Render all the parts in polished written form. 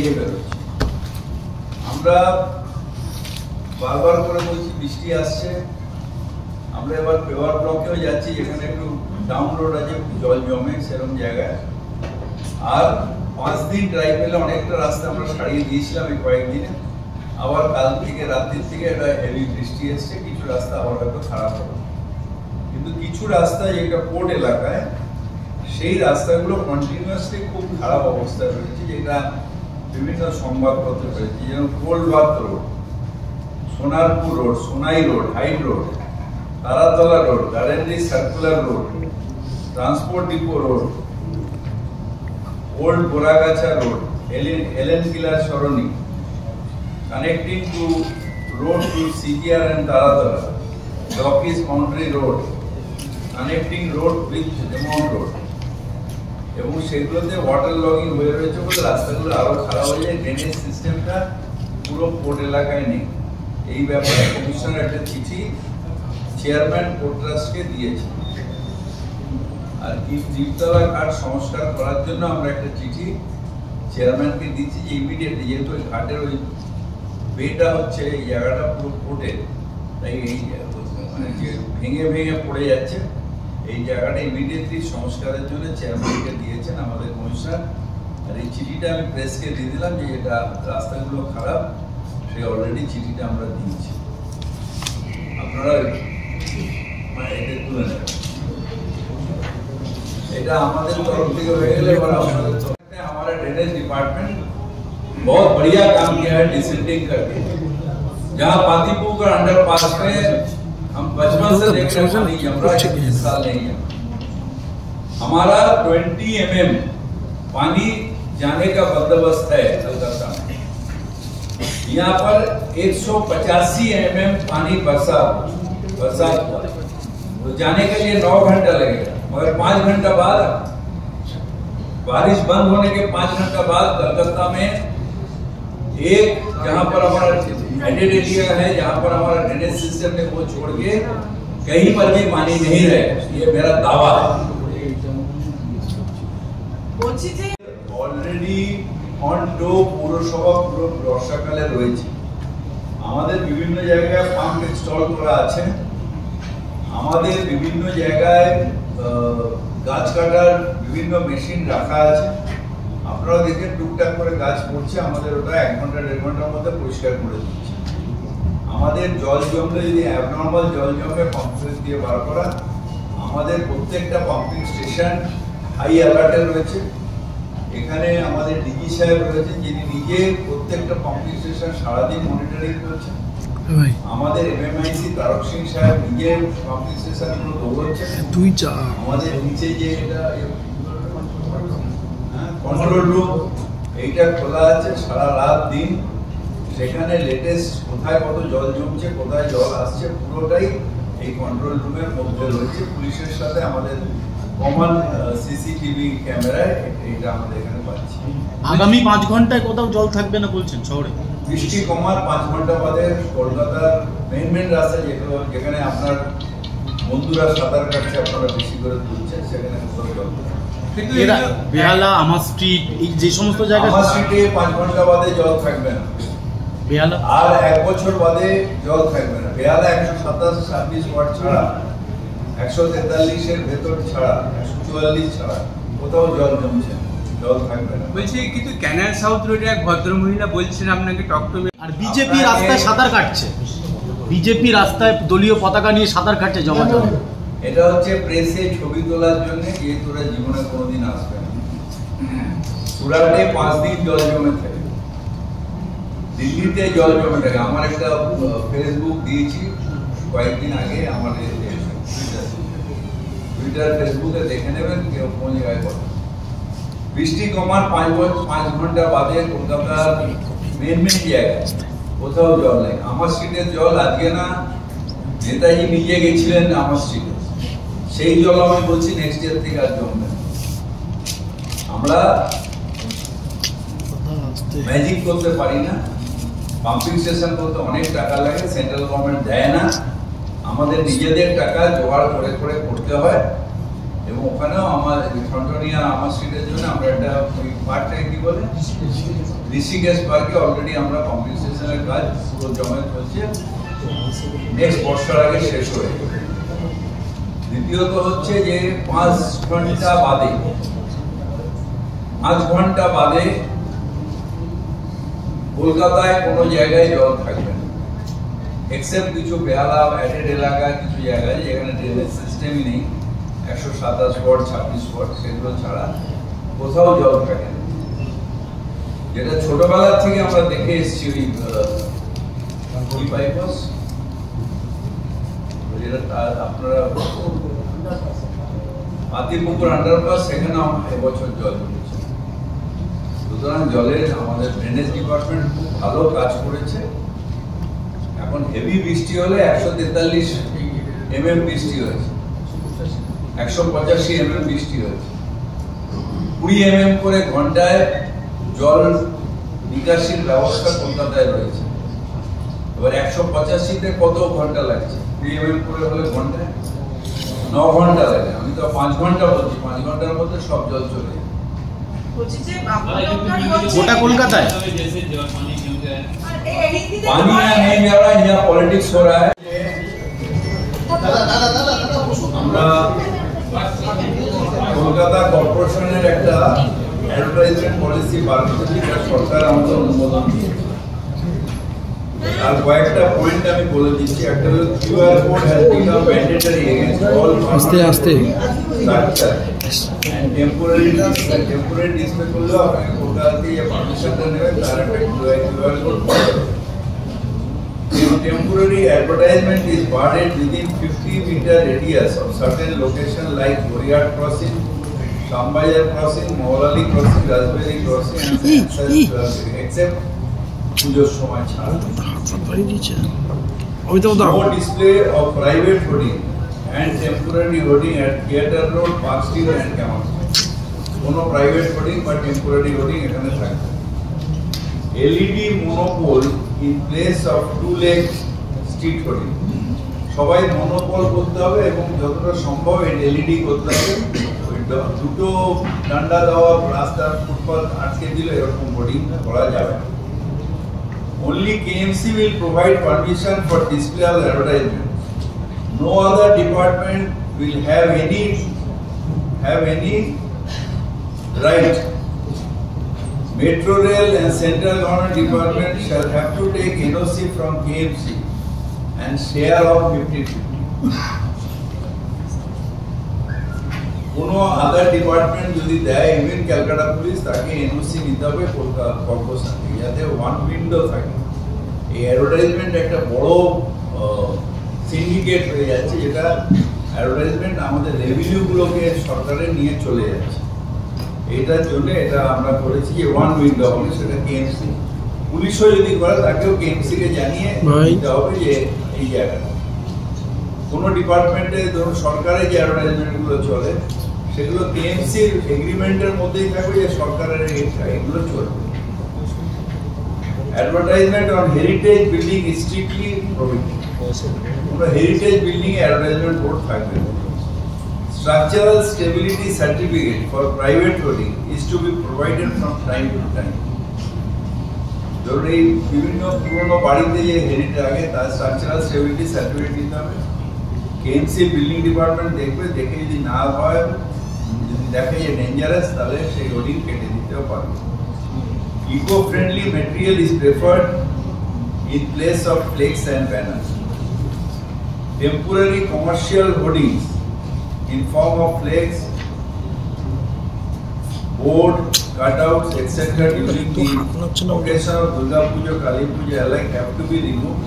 ইয়ে বেরোচ্ছে। আমরা বারবার করে বলছি বৃষ্টি আসছে, আমরা এবার পেওয়ার ব্লকেও যাচ্ছি যেখানে একটু ডাউন রোড আছে, জল জমে সেরকম জায়গায়। আর 5 দিন ড্রাইভ পেলে অনেকটা রাস্তা আমরা সারিয়ে দিয়েছিলাম এই কয়েকদিনে। আবার কাল থেকে রাত্রির থেকে একটা হেভি বৃষ্টি এসছে, কিছু রাস্তা আবার হয়তো খারাপ হবে। কিন্তু কিছু রাস্তা যেটা পোর্ট এলাকায়, সেই রাস্তাগুলো কন্টিনিউয়াসলি খুব খারাপ অবস্থায় রয়েছে, যেটা বিভিন্ন সংবাদপত্রে রয়েছে। যেমন Kolbad road, Sonarpur road, Sonai road, Hyde road, Taratala road, Garden Reach circular road, transport depot road, old Boragacha road, Helen Keller Sarani, connecting to road to CTR and Taratala, Dockies Boundary Road, connecting road with Demont Road. এবং সেগুলোতে water logging হয়ে রয়েছে বলে রাস্তাগুলো আরো খারাপ হয়ে যায়। ড্রেনেজ সিস্টেমটা পুরো পোর্ট এলাকায় নেই। এই ব্যাপারে কমিশনার একটা চিঠি চেয়ারম্যান পোর্ট ট্রাস্টকে দিয়েছে। আর দ্বীপতলা ঘাট সংস্কার করার জন্য আমরা একটা চিঠি চেয়ারম্যানকে দিচ্ছি যে ইমিডিয়েটলি, যেহেতু ওই ঘাটের ওই বেটা হচ্ছে, এই জায়গাটা পুরো পোর্টে, তাই এই মানে যে ভেঙে ভেঙে পড়ে যাচ্ছে, এই জায়গাটা ইমিডিয়েটলি সংস্কারের জন্য চেয়ারম্যানকে দিয়েছেন আমাদের কমিশনার। আর এই চিঠিটা আমি প্রেসকে দিয়ে দিলাম যে এটা রাস্তাগুলো খারাপ, সে অলরেডি চিঠিটা আমরা দিয়েছি, আপনারা মানে এটা তুলে নেবেন। এটা আমাদের তরফ থেকে হয়ে গেলে এবার আপনাদের তরফ থেকে हमारा ड्रेनेज डिपार्टमेंट बहुत बढ़िया काम किया है डिसेंडिंग करके। जहाँ पातीपुर अंडरपास में हम बचपन से देख रहे हैं पानी जम रहा है, इस साल नहीं है। हमारा 20 mm पानी जाने का बंदोबस्त है कलकत्ता में। यहाँ पर 185 mm पानी बरसात हुआ, तो जाने के लिए 9 घंटा लगेगा, मगर 5 घंटा बाद, बारिश बंद होने के 5 घंटा बाद कलकत्ता में एक जहां पर हमारा एडेड एरिया है, जहां पर हमारा ड्रेनेज सिस्टम ने वो छोड़ के कहीं पर भी पानी नहीं रहेगा, ये मेरा दावा है। অলরেডি অন টো পৌরসভা পুরো বর্ষাকালে রয়েছে। আমাদের বিভিন্ন জায়গায় পাম্প ইনস্টল করা আছে, আমাদের বিভিন্ন জায়গায় গাছ কাটার বিভিন্ন মেশিন রাখা আছে। আপনারা দেখেন টুকটাক করে গাছ পড়ছে, আমাদের ওটা 1 ঘন্টা 1.5 ঘন্টার মধ্যে পরিষ্কার করে দিচ্ছে। আমাদের জল জমলে, যদি অ্যাবনর্মাল জল জমে, পাম্প দিয়ে বার করা। আমাদের প্রত্যেকটা পাম্পিং স্টেশন হাই অ্যালার্টে রয়েছে। এখানে আমাদের ডিজি সাহেব রয়েছে, যিনি নিজে প্রত্যেকটা পাম্পিং স্টেশন সারাদিন মনিটরিং করছেন। আমাদের এমএমআইসি তারক সিং সাহেব নিজে পাম্পিং স্টেশনগুলো দৌড়চ্ছেন। আমাদের নিচে যে এটা কন্ট্রোল রুম, এইটা খোলা আছে সারা রাত দিন। সেখানে লেটেস্ট কোথায় কত জল জমছে, কোথায় জল আসছে, পুরোটাই এই কন্ট্রোল রুমের মধ্যে রয়েছে। পুলিশের সাথে আমাদের কমন সিসিটিভি ক্যামেরায় এটা আমাদের এখানে পাচ্ছি। আগামী 5 ঘন্টায় কোথাও জল থাকবে না বলছেন শহরে? বৃষ্টি কমার 5 ঘন্টা বাদে কলকাতার মেন রাস্তা যেখানে আপনার বন্ধুরা সাঁতার কাটছে, আপনারা বেশি করে তুলছেন, সেখানে কোথাও জল কিন্তু বেহালা, আমার স্ট্রিট, এই যে সমস্ত জায়গা, আমার স্ট্রিটে 5 ঘন্টা বাদে জল থাকবে না। বেহালা আর 1 বছর বাদে জল থাকবে না। বেহালা 127-26 ওয়াট ছাড়া, 143 এর ভেতর ছাড়া, 144 ছাড়া কোথাও জল জমছে, জল থাকবে না। বলছি কিন্তু ক্যানাল সাউথ রোডে এক ভদ্রমহিলা বলছেন আপনাকে টকটকে। আর বিজেপি রাস্তায় সাঁতার কাটছে, বিজেপি রাস্তায় দলীয় পতাকা নিয়ে সাঁতার কাটছে জমা জমা। এটা হচ্ছে প্রেসে ছবি তোলার জন্য, যেহেতু ওরা জীবনে কোনোদিন আসবে না। সুরাটে 5 দিন জল জমে থাকে, দিল্লিতে জল জমে থাকে। আমার একটা ফেসবুক দিয়েছি কয়েকদিন আগে, আমার টুইটার ফেসবুকে দেখে নেবেন কেউ কোন জায়গায় কথা। বৃষ্টি কমার 5 ঘন্টা বাদে কলকাতার মেন জায়গায় কোথাও জল নেই। আমার স্ট্রিটের জল আজকে না, নেতাজি নিজে গেছিলেন আমার স্ট্রিটে, সেই জল আমি বলছি নেক্সট ইয়ার থেকে আর জমবে। আমরা ম্যাজিক করতে পারি না, পাম্পিং স্টেশন করতে অনেক টাকা লাগে, সেন্ট্রাল গভর্নমেন্ট দেয় না, আমাদের নিজেদের টাকা জোগাড় করে করে করতে হয়। এবং ওখানেও আমার ঠনঠনিয়া আমার স্ট্রিটের জন্য আমরা একটা ওই পার্টটাকে কি বলে ঋষিকেশ পার্কে অলরেডি আমরা কম্পেনসেশনের কাজ পুরো জমায়েত হচ্ছে, নেক্সট বর্ষার আগে শেষ হয়ে যাবে। দ্বিতীয়ত হচ্ছে যে 5 ঘন্টা বাদে কলকাতায় কোনো জায়গায় জল থাকবে না, এক্সেপ্ট কিছু বেহালা অ্যাডেড এলাকা, কিছু জায়গায় যেখানে ড্রেনেজ সিস্টেমই নেই, 127 ওয়াট 26 ওয়াট, সেগুলো ছাড়া কোথাও জল থাকে না। যেটা ছোটবেলার থেকে আমরা দেখে এসেছি, ওই বাইপাস যেটা আপনারা হাতিপুকুর আন্ডারপাস, সেখানে এবছর জল জমেছে। সুতরাং জলের আমাদের ড্রেনেজ ডিপার্টমেন্ট খুব ভালো কাজ করেছে। এখন হেভি বৃষ্টি হলে 143 mm বৃষ্টি হয়েছে, 185 mm বৃষ্টি হয়েছে, 20 mm করে ঘন্টায় জল নিকাশির ব্যবস্থা কলকাতায় রয়েছে। এবার 185-তে কত ঘন্টা লাগছে? 20 mm করে হলে ঘন্টায় 9 ঘন্টা লাগে। আমি তো 5 ঘন্টা বলছি, 5 ঘন্টার মধ্যে সব জল চলে যায়। গোটা কলকাতায় पानी यहाँ नहीं जा रहा है, यहाँ पॉलिटिक्स हो रहा है। আমরা কলকাতা কর্পোরেশনের একটা অ্যাডভার্টাইজমেন্ট পলিসি বার করেছি, যেটা সরকার আমাদের অনুমোদন দিয়েছে। আর কয়েকটা পয়েন্ট আমি বলে দিচ্ছি। একটা হলো QR code has become mandatory against all structure and temporary display করলেও আপনাকে কলকাতা থেকে পারমিশনটা নেবে, তার একটা QR code. Temporary advertisement is barred within 50-meter radius of certain location like Goriad Crossing, Shambhajar Crossing, Maulali Crossing, Raspberry Crossing, and such except পুজোর সময় ছাড়া। No display of private hoarding and temporary hoarding at Theatre Road, Park Street and Camel Street. কোনো private hoarding বা temporary hoarding এখানে থাকবে। LED monopole in place of 2-leg street hoarding. সবাই মনোপল করতে হবে এবং যতটা সম্ভব LED করতে হবে। দুটো ডান্ডা দেওয়া রাস্তার ফুটপাথ আটকে দিলে এরকম হোর্ডিং করা যাবে না। Only KMC will provide permission for display of advertisement. No other department will have any right. Metro Rail and Central Government Department shall have to take NOC from KMC and share of 50-50. কোনো আদার department যদি দেয়, even Calcutta police, তাকে NOC নিতে হবে Kolkata corporation থেকে, যাতে one window থাকে। এই অ্যাডভার্টাইজমেন্ট একটা বড় সিন্ডিকেট হয়ে যাচ্ছে, যেটা অ্যাডভার্টাইজমেন্ট আমাদের রেভিনিউগুলোকে সরকারের নিয়ে চলে যাচ্ছে। এইটার জন্য এটা আমরা করেছি যে ওয়ান উইন্ডো হবে, সেটা কেএমসি। পুলিশও যদি করে তাকেও কেএমসি কে জানিয়ে দিতে হবে যে এই জায়গাটা। কোনো ডিপার্টমেন্টে ধরুন সরকারের যে অ্যাডভার্টাইজমেন্টগুলো চলে, সেগুলো কেএমসির এগ্রিমেন্টের মধ্যেই থাকবে যে সরকারের এগুলো চলবে। Advertisement on heritage building is strictly prohibited. কোনো হেরিটেজ বিল্ডিং এ অ্যাডভার্টাইজমেন্ট বোর্ড থাকবে না। Structural stability certificate for private hoarding is to be provided from time to time. ধরুন এই বিভিন্ন পুরনো বাড়িতে যে হেরিটেজ আগে, তার স্ট্রাকচারাল স্টেবিলিটি সার্টিফিকেট দিতে হবে। কেএমসি বিল্ডিং ডিপার্টমেন্ট দেখবে, দেখে যদি না হয়, যদি দেখে যে ডেঞ্জারাস, তাহলে সেই হোর্ডিং কেটে দিতেও পারবে। Eco friendly material is preferred in place of flex and banners. Temporary commercial hoardings in form of flags, board, cutouts, etc. during the occasion of Durga Puja, Kali Puja alike have to be removed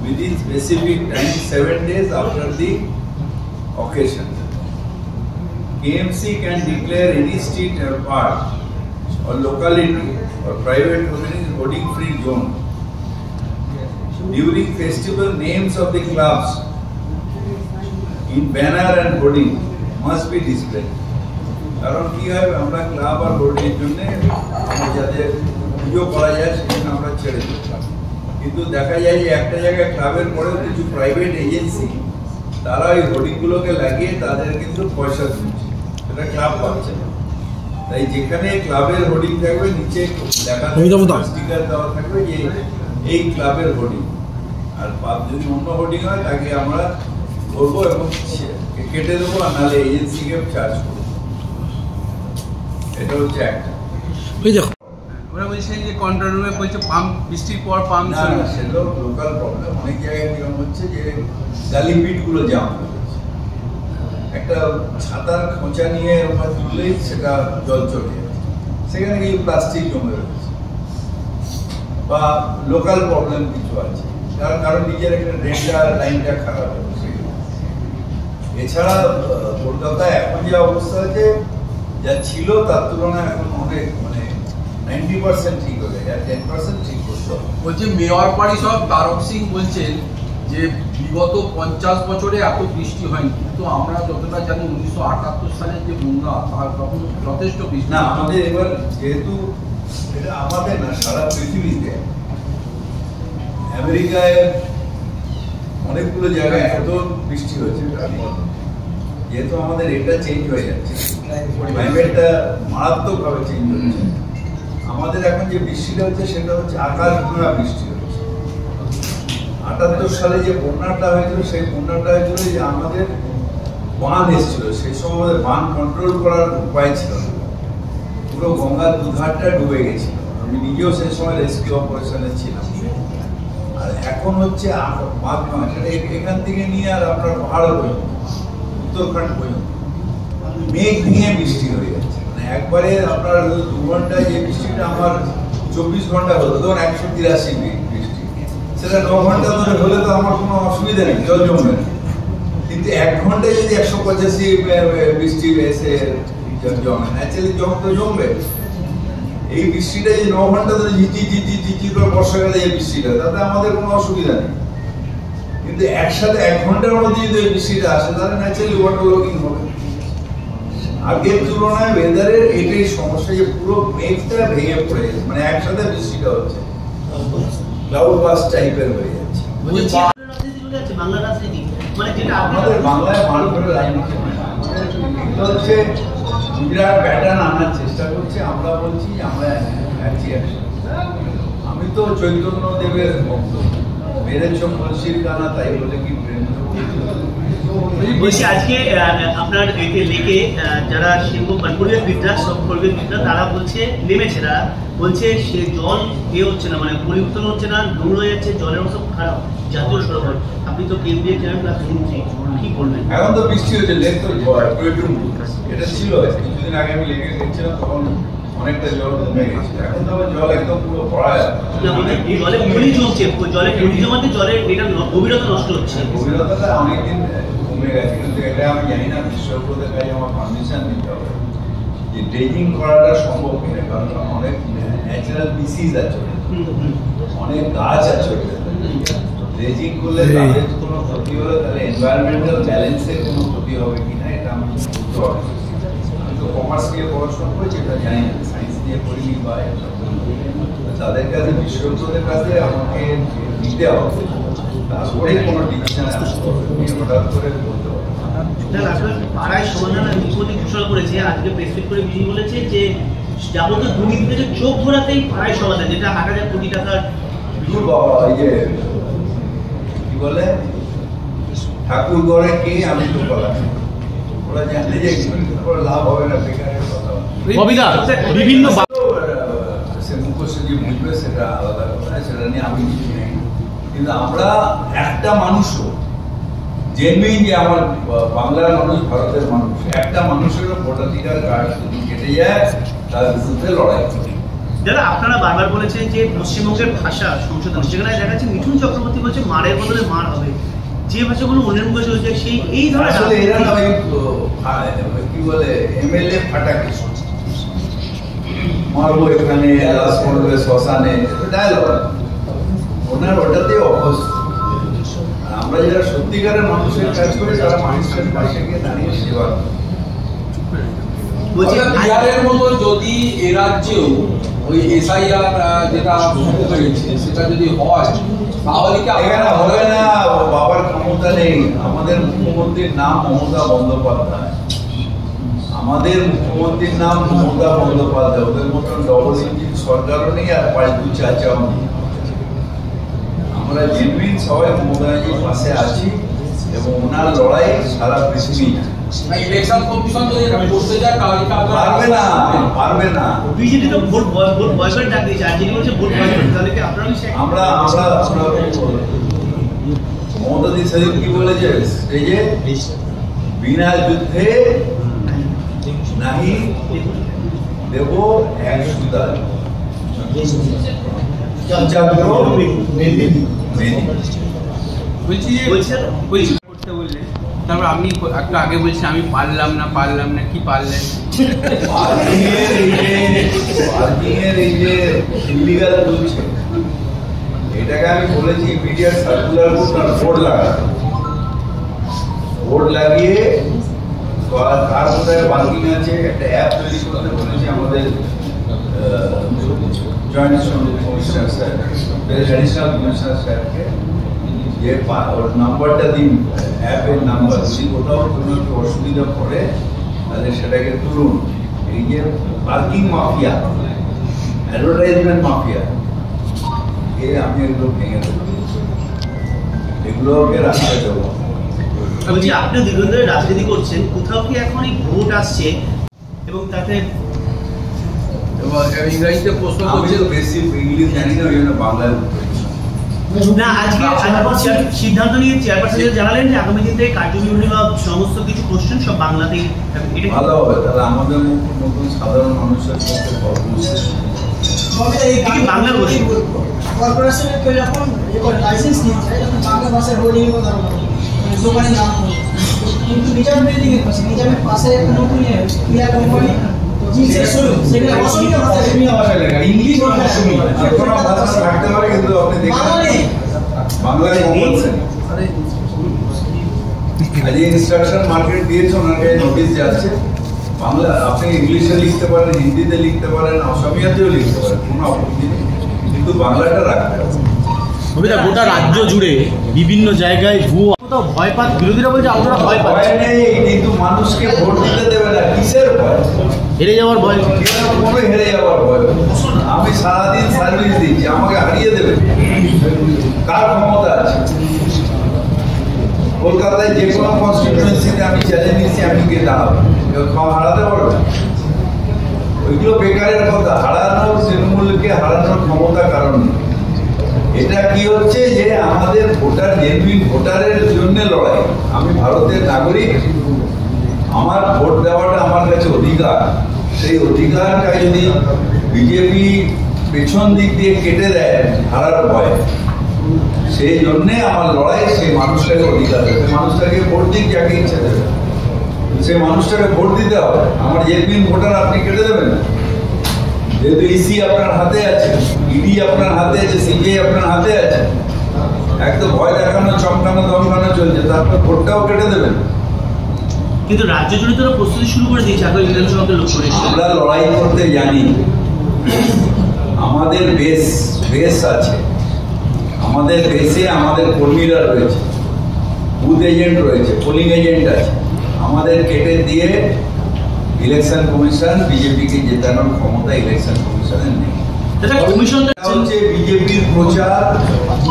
within specific time, 7 days after the occasion. KMC can declare any street or park or locality or private hoarding free zone. During festival, names of the clubs in banner and hoarding must be displayed. কারণ কি হয়, আমরা club আর hoarding জন্য যাতে পুজো করা যায় সেজন্য আমরা ছেড়ে দিতাম, কিন্তু দেখা যায় যে একটা জায়গায় ক্লাবের পরেও কিছু প্রাইভেট এজেন্সি তারা ওই হোর্ডিংগুলোকে লাগিয়ে তাদের কিন্তু পয়সা দিচ্ছে, সেটা ক্লাব পাচ্ছে না। তাই যেখানে ক্লাবের হোর্ডিং থাকবে নিচে লেখা স্টিকার দেওয়া থাকবে যে এই ক্লাবের হোর্ডিং, আর যদি অন্য হোর্ডিং হয় তাকে আমরা করবো এবং কেটে দেবো, আর নাহলে এজেন্সিকে চার্জ করবো। এটা হচ্ছে একটা। ওরা বলছে যে কন্ট্রোল রুমে বলছে পাম্প, বৃষ্টির পর পাম্প। না না, সেটাও লোকাল প্রবলেম। অনেক জায়গায় কিরকম হচ্ছে যে গালি পিটগুলো জাম হয়ে যাচ্ছে, একটা ছাতার খোঁচা নিয়ে ওখানে তুললেই সেটা জল চলে যাচ্ছে, সেখানে গিয়ে প্লাস্টিক জমে রয়েছে, বা লোকাল প্রবলেম কিছু আছে, তার কারণ নিজের একটা ড্রেনটা লাইনটা খারাপ হচ্ছে। এছাড়া কলকাতায় এখন যে অবস্থা আছে, যা ছিল তার তুলনায় এখন অনেক, মানে 90% ঠিক হয়ে যায়, 10% ঠিক করতে হবে। বলছে মেয়র পরিষদ তারক সিং বলছেন যে বিগত 50 বছরে এত বৃষ্টি হয়নি, কিন্তু আমরা যতটা জানি 1978 সালের যে বন্যা তার তখন যথেষ্ট বৃষ্টি। না, আমাদের এবার যেহেতু এটা আমাদের না, সারা পৃথিবীতে, আমেরিকায় অনেকগুলো জায়গায় এত বৃষ্টি হয়েছে, যেহেতু আমাদের এটা চেঞ্জ হয়ে যাচ্ছে, ক্লাইমেটটা মারাত্মকভাবে চেঞ্জ হচ্ছে। আমাদের এখন যে বৃষ্টিটা হচ্ছে সেটা হচ্ছে আকাশ ভাঙা বৃষ্টি হচ্ছে। 78 সালে যে বন্যাটা হয়েছিল, সেই বন্যাটা হয়েছিল যে আমাদের বাঁধ এসেছিল, সেই সময় আমাদের বাঁধ কন্ট্রোল করার উপায় ছিল না, পুরো গঙ্গার দুধারটা ডুবে গেছিল। আমি নিজেও সেই সময় রেস্কিউ অপারেশনে ছিলাম। আর এখন হচ্ছে বাঁধ ভাঙা, সেটা এখান থেকে নিয়ে আর আপনার পাহাড় পর্যন্ত, উত্তরখণ্ড পর্যন্ত মেঘ ভেঙে বৃষ্টি হয়ে যাচ্ছে। মানে একবারে আপনার 2 ঘন্টায় যে বৃষ্টিটা আমার 24 ঘন্টা হতো, তখন 183 বৃষ্টি, সেটা 9 ঘন্টা ধরে হলে তো আমার কোনো অসুবিধা নেই, জল জমবে না। কিন্তু 1 ঘন্টায় যদি 185 বৃষ্টি এসে জমে, ন্যাচারালি জম তো জমবে। এই বৃষ্টিটা যে 9 ঘন্টা ধরে ঝিঝি করে বর্ষাকালে যে বৃষ্টিটা, তাতে আমাদের কোনো অসুবিধা নেই। কিন্তু একসাথে 1 ঘন্টার মধ্যে যদি এই বৃষ্টিটা আসে, তাহলে ন্যাচারালি ওয়াটার লকিং হবে। আগের তুলনায় ওয়েদারের এটাই সমস্যা, যে পুরো মেঘটা ভেঙে পড়ে যাচ্ছে, মানে একসাথে বৃষ্টিটা হচ্ছে, ক্লাউড বাস্ট টাইপের হয়ে যাচ্ছে। বাংলা রাজনীতি মানে যেটা আমাদের বাংলায় মারধরের রাজনীতি হয় না, এটা হচ্ছে গুজরাট প্যাটার্ন আনার চেষ্টা করছে। আমরা বলছি আমরা আছি। আমি তো চৈতন্য দেবের ভক্ত, মেরেছ কলসির কানা তাই বলে কি প্রেম। বলছি আজকে আপনার এতে লেগে যারা শিল্প পরিবেশবিদরা, সব পরিবেশবিদরা তারা বলছে, নেমেছে, তারা বলছে সে জল এ হচ্ছে না, মানে পরিবর্তন হচ্ছে না, নোংরা হয়ে যাচ্ছে, জলের অবস্থা খারাপ জাতীয় সড়ক। আপনি তো কেন্দ্রীয় চ্যানেল প্লাস মন্ত্রী, কি বলবেন? এখন তো বৃষ্টি হচ্ছে, লেক তো এটা ছিল কিছুদিন আগে, আমি লেগে গেছিলাম তখন অনেকটা জল কমে গেছে, এখন তো আবার জল একদম পুরো ভরা যাচ্ছে। জলে পলি জমছে, জলে পলি জমাতে জলের এটা গভীরতা নষ্ট হচ্ছে। গভীরতাটা অনেকদিন কমে গেছে, কিন্তু এটা আমি জানি না বিশ্বব্রতের কাছে আমার পারমিশন নিতে হবে যে ড্রেজিং করাটা সম্ভব কিনা, কারণ অনেক ন্যাচারাল পিসিস আছে, অনেক গাছ আছে, ড্রেজিং করলে তাদের কোনো ক্ষতি হলে তাহলে এনভায়রনমেন্টাল ব্যালেন্সের কোনো ক্ষতি হবে কিনা এটা আমি বুঝতে হবে। আমি তো কমার্স নিয়ে পড়াশোনা করেছি, এটা জানি না, সায়েন্স নিয়ে পড়িনি, বা তাদের কাছে বিশ্বব্রতের কাছে আমাকে নিতে হবে, তারপরে কোনো ডিসিশন হঠাৎ করে বলতে হবে। পাড়ায় সমাধান মুখ্যমন্ত্রী ঘোষণা করেছে, আজকে প্রেসমিট করে বিজয়ী বলেছে যে যাবতীয় দুর্নীতি থেকে চোখ ঘোরাতেই পাড়ায় সমাধান, যেটা 8,000 কোটি টাকার। এই যে কি বলে, ঠাকুর ঘরে কে আমি তো বলা, ওরা জানলে যে লাভ হবে না, বেকারের কথা। বিভিন্ন সে মুখোশে বুঝবে সেটা আলাদা কথা, সেটা নিয়ে আমি কিছু নেই। কিন্তু আমরা একটা মানুষও জেনুইন, যে আমার বাংলার মানুষ, ভারতের মানুষ, একটা মানুষেরও ভোটাধিকার কার্ড যদি কেটে যায়, তার বিরুদ্ধে লড়াই করি। যারা আপনারা বারবার বলেছেন যে পশ্চিমবঙ্গের ভাষা সংশোধন, সেখানে দেখা যাচ্ছে মিঠুন চক্রবর্তী বলছে মারের বদলে মার হবে, যে ভাষাগুলো অন্যের মুখে চলছে সেই এই ধরনের এরা কি বলে এমএলএ ফাটাকে মারবো এখানে, লাশ পড়বে শ্মশানে, ডায়লগ ওনার ওটাতেই অভ্যস্ত। আমরা যারা সত্যিকারের মানুষের কাজ করি, তারা মানুষের পাশে গিয়ে দাঁড়িয়ে সেবা বিহারের মতো যদি এ রাজ্যেও ওই এসআইআর যেটা শুরু হয়েছে সেটা যদি হয়, তাহলে কি এখানে হবে না? বাবার ক্ষমতা নেই। আমাদের মুখ্যমন্ত্রীর নাম মমতা বন্দ্যোপাধ্যায়, আমাদের মুখ্যমন্ত্রীর নাম মমতা বন্দ্যোপাধ্যায়, ওদের মতন ডবল ইঞ্জিন সরকারও নেই আর পাল্টু চাচাও নেই। আমরা জেনুইন সবাই মমতা ব্যানার্জির পাশে আছি এবং ওনার লড়াই সারা পৃথিবী ইলেকশন কমিশন যদি করতে যায় তাহলে পারবে না। বিজেপি তো ভোট বয়কট ডাক দিয়েছে, আরজেডি বলছে ভোট বয়কট, তাহলে কি আপনারা আমরা মমতাদি সেদিন কি বলেছে স্টেজে, বিনা যুদ্ধে নাহি দেব এক সুতার বলছি যে করতে বললেন, তারপর আপনি একটু আগে বলছেন আমি পারলাম না, কি পারলেন? এই যে ইলিগাল চলছে, এটাকে আমি বলেছি ইমিডিয়েট সার্কুলার বোর্ড লাগাতে, বোর্ড লাগিয়ে কার কোথায় পার্কিং আছে একটা অ্যাপ তৈরি করতে বলেছি আমাদের joint commissioner sir, additional commissioner স্যারকে, যে ওর নাম্বারটা দিন, অ্যাপের নাম্বার, যদি কোথাও কোনো একটু অসুবিধা পড়ে তাহলে সেটাকে তুলুন। এই যে পার্কিং মাফিয়া, অ্যাডভার্টাইজমেন্ট মাফিয়া, আমি এগুলো ভেঙে দেবো, এগুলোকে রাস্তায় দেবো। বলছি আপনি দীর্ঘদিন ধরে রাজনীতি করছেন, কোথাও কি এখন এই ভোট আসছে এবং তাতে ইংরেজিতে প্রশ্ন আমি তো বেশি ইংলিশ জানি না, ওই জন্য বাংলায় না, আজকে সিদ্ধান্ত নিয়ে চেয়ারপারসন জানালেন যে আগামী দিন থেকে কার্যবিবরণী বা সমস্ত কিছু কোশ্চেন সব বাংলাতেই থাকবে। ভালো হবে, তাহলে আমাদের মতন সাধারণ মানুষের পক্ষে বাংলা কোশ্চেন কর্পোরেশনের কেউ যখন লাইসেন্স নিচ্ছে তখন বাংলা ভাষায় হোর্ডিং এর কথা বলা দোকানের নাম, কিন্তু নিজাম বিল্ডিং এর পাশে, নিজামের পাশে একটা নতুন ক্রিয়া কোম্পানি সেখানে অসমিয়া ভাষা, অসমিয়া ভাষা লেখা, ইংলিশ ভাষা, অসমিয়া ভাষা থাকতে পারে, কিন্তু আপনি দেখেন বাংলায় বলছেন। আজ ইনস্ট্রাকশন মার্কেট দিয়েছে, ওনার কাছে নোটিশ যাচ্ছে, বাংলা আপনি ইংলিশে লিখতে পারেন, হিন্দিতে লিখতে পারেন, অসমিয়াতেও লিখতে পারেন, কোনো আপত্তি নেই, কিন্তু বাংলাটা রাখতে হবে। গোটা রাজ্য জুড়ে বিভিন্ন জায়গায় ভুয়ো কোথাও ভয় পান বিরোধীরা, বলছে আপনারা ভয় পাচ্ছেন, নেই, কিন্তু মানুষকে ভোট দিতে দেবে না, কিসের ভয়? হেরে যাওয়ার ভয়, কোনো হেরে যাওয়ার ভয়? আমি সারাদিন সার্ভিস দিচ্ছি, আমাকে হারিয়ে দেবে? কার ক্ষমতা আছে? কলকাতায় যে কোনো কনস্টিটিউয়েন্সিতে আমি চ্যালেঞ্জ দিচ্ছি, আমি গিয়ে দাঁড়াবো, হারাতে পারবে? ওইগুলো বেকারের কথা। হারানোর, তৃণমূলকে হারানোর ক্ষমতা কারণ নেই। এটা কি হচ্ছে যে আমাদের ভোটার, জেনুইন ভোটারের জন্য লড়াই। আমি ভারতের নাগরিক, আমার ভোট দেওয়াটা আমার কাছে অধিকার। সেই অধিকারটা যদি বিজেপি পেছন দিক দিয়ে কেটে দেয় হারার ভয়, সেই জন্যে আমার লড়াই। সেই মানুষটাকে অধিকার দেবে, মানুষটাকে ভোট দিক, যাকে ইচ্ছা দেবে সেই মানুষটাকে ভোট দিতে হবে। আমার জেনুইন ভোটার আপনি কেটে দেবেন না, যেহেতু ইসি আপনার হাতে আছে, ইডি আপনার হাতে আছে, সিবিআই আপনার হাতে আছে, একদম ভয় দেখানো, চমকানো, ধমকানো চলছে, তারপর ভোটটাও কেটে দেবেন। কিন্তু রাজ্য জুড়ে তো প্রস্তুতি শুরু করে দিয়েছে, আগে বিধানসভাকে লক্ষ্য করে। আমরা লড়াই করতে জানি, আমাদের বেস আছে, আমাদের বেসে আমাদের কর্মীরা রয়েছে, বুথ এজেন্ট রয়েছে, পোলিং এজেন্ট আছে। আমাদের কেটে দিয়ে ইলেকশন কমিশন বিজেপিকে জেতানোর ক্ষমতা ইলেকশন কমিশনের নেই। হচ্ছে বিজেপির প্রচার,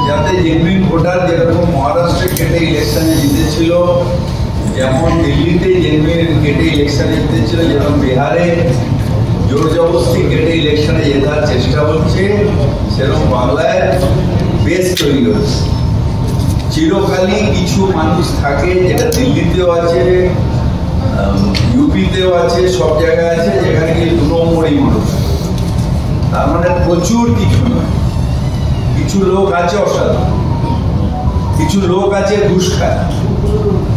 যাতে জেনুইন ভোটার, যেরকম মহারাষ্ট্রে কেটে ইলেকশনে জিতেছিল, যেমন দিল্লিতে জেনুইন কেটে ইলেকশনে জিতেছিল, যেমন বিহারে জোর জবরদস্তি কেটে ইলেকশনে জেতার চেষ্টা হচ্ছে, সেরকম বাংলায় বেশ তৈরি হচ্ছে। চিরকালই কিছু মানুষ থাকে, যেটা দিল্লিতেও আছে, ইউপিতেও আছে, সব জায়গায় আছে, যেখানে কি 2 নম্বরই মানুষ। তার মানে প্রচুর কিছু নয়, কিছু লোক আছে অসাধারণ, কিছু লোক আছে ঘুষ খায়,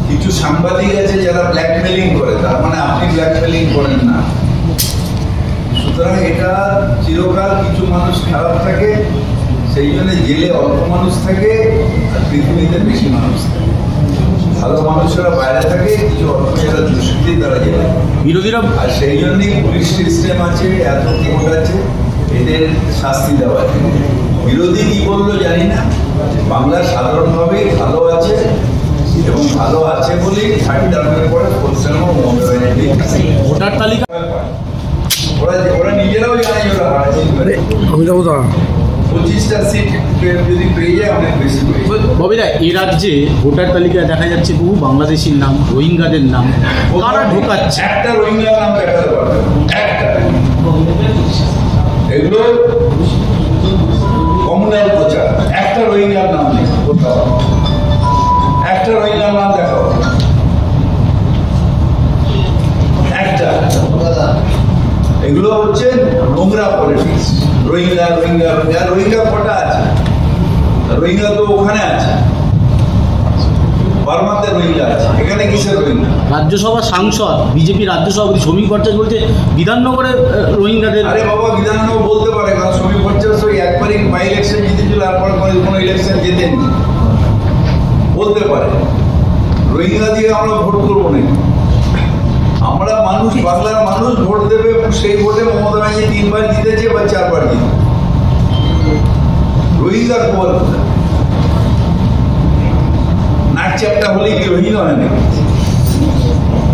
কিছু সাংবাদিক আছে যারা ব্ল্যাকমেলিং করে। তার মানে আপনি ব্ল্যাকমেলিং করেন না। সুতরাং এটা চিরকাল কিছু মানুষ খারাপ থাকে, সেই জন্য জেলে অল্প মানুষ থাকে আর পৃথিবীতে বেশি মানুষ থাকে। ভালো মানুষেরা বাইরে থাকে, কিছু অল্পেরা দুষ্কৃতির দ্বারা জেলে। বিরোধীরা আর সেই জন্যই পুলিশ সিস্টেম আছে, এত কোর্ট আছে, এদের শাস্তি দেওয়া আছে। বিরোধী কি বললো জানি না, বাংলা সাধারণভাবে ভালো আছে, এবং ভালো আছে বলেই থার্ড টার্মের পরে পশ্চিমবঙ্গ মমতা ব্যানার্জি ভোটার তালিকা ওরা নিজেরাও জানে ওরা হারাজিত করে 25টা সিট যদি পেয়ে যায় অনেক বেশি পেয়ে যায়। ববিদা এই রাজ্যে ভোটার তালিকায় দেখা যাচ্ছে বহু বাংলাদেশির নাম, রোহিঙ্গাদের নাম, কারা ঢোকাচ্ছে? একটা রোহিঙ্গার নাম দেখাতে পারবে একটা। এগুলো কমনাল প্রচার। একটা রোহিঙ্গার নাম নেই কোথাও, একটা রোহিঙ্গার নাম দেখাও একটা। এগুলো হচ্ছে নোংরা পলিটিক্স। রোহিঙ্গা রোহিঙ্গা রোহিঙ্গা রোহিঙ্গা কটা আছে? রোহিঙ্গা তো ওখানে আছে, বার্মাতে রোহিঙ্গা আছে, এখানে কিসের রোহিঙ্গা? রাজ্যসভা সাংসদ বিজেপি রাজ্যসভাপতি শ্রমিক ভট্টাচার্য বলছে বিধাননগরে রোহিঙ্গাদের। আরে বাবা, বিধাননগর বলতে পারে, কারণ শ্রমিক ভট্টাচার্য একবারই বাই ইলেকশন জিতেছিল, তারপর কোনো ইলেকশন জেতেনি, বলতে পারে রোহিঙ্গা দিয়ে আমরা ভোট করবো না। আমরা মানুষ, বাংলার মানুষ ভোট দেবে, সেই ভোটে মমতা ব্যানার্জি 3বার জিতেছে বা 4বার জিতেছে। রোহিঙ্গার খবর নাক চ্যাপটা হলে কি রোহিঙ্গা হয় না?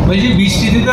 বলছি বৃষ্টিতে তো